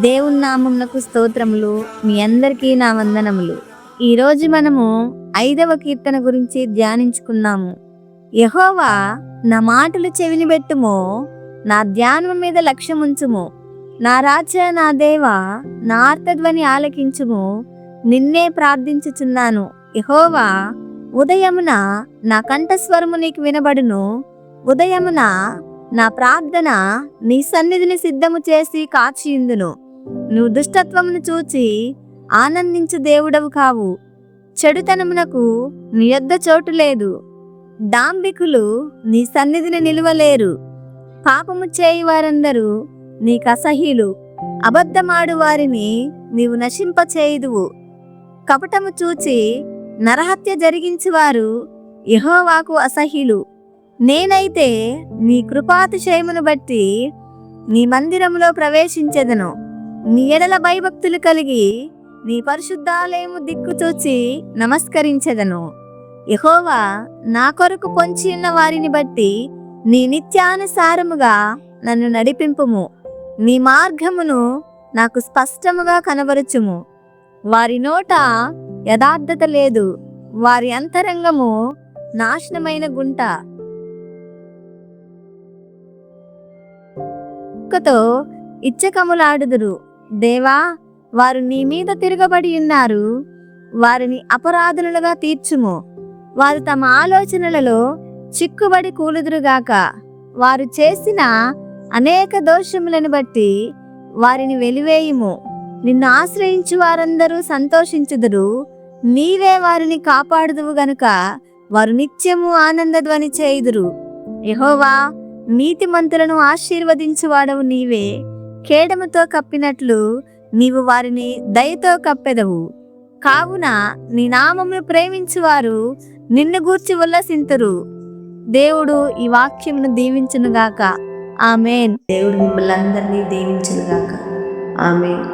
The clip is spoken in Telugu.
దేవుని నామమునకు స్తోత్రములు. మీ అందరికీ నా వందనములు. ఈరోజు మనము 5వ కీర్తన గురించి ధ్యానించుకున్నాము. యెహోవా, నా మాటలు చెవిని పెట్టుము, నా ధ్యానం మీద లక్ష్యముంచుము. నా రాజా, నా దేవా, నా ఆర్తధ్వని ఆలకించుము. నిన్నే ప్రార్థించుచున్నాను. యెహోవా, ఉదయమున నా కంఠస్వరము నీకు వినబడును. ఉదయమున నా ప్రార్థన నీ సన్నిధిని సిద్ధము చేసి కాచియుందును. నువ్వు దుష్టత్వమును చూచి ఆనందించు దేవుడవు కావు. చెడుతనమునకు నీ యొద్ద చోటు లేదు. డాంబికులు నీ సన్నిధిని నిలువలేరు. పాపము చేయి వారందరూ నీకు అసహ్యులు. అబద్ధమాడు వారిని నీవు నశింపచేయుదువు. కపటము చూచి నరహత్య జరిగించువారు యెహోవాకు అసహ్యులు. నేనైతే నీ కృపాతిశయమును బట్టి నీ మందిరములో ప్రవేశించెదను. నీ ఎడల భయభక్తులు కలిగి నీ పరిశుద్ధాలయము దిక్కు చూచి నమస్కరించెదను. యెహోవా, నా కొరకు పొంచి ఉన్న వారిని బట్టి నీ నిత్యానుసారముగా నన్ను నడిపింపుము. నీ మార్గమును నాకు స్పష్టముగా కనబరుచుము. వారి నోట యథార్థత లేదు. వారి అంతరంగము నాశనమైన గుంట. కుక్కతో ఇచ్చకములాడుదురు. దేవా, వారు నీ మీద తిరగబడి ఉన్నారు. వారిని అపరాధులుగా తీర్చుము. వారు తమ ఆలోచనలలో చిక్కుబడి కూలుదురుగాక. వారు చేసిన అనేక దోషములను బట్టి వారిని వెలివేయుము. నిన్ను ఆశ్రయించు వారందరూ సంతోషించుదురు. నీవే వారిని కాపాడుదువు గనుక వారు నిత్యము ఆనందధ్వని చేయుదురు. యెహోవా, నీతిమంతులను ఆశీర్వదించువాడవు నీవే. కేడముతో కప్పినట్లు నీవు వారిని దయతో కప్పెదవు. కావున నీ నామమును ప్రేమించువారు నిన్ను గూర్చి ఉల్లసింతురు. దేవుడు ఈ వాక్యమును దీవించునుగాక. ఆమేన్. దేవుడు మిమ్మల్ని అందరినీ దీవించునుగాక. ఆమేన్.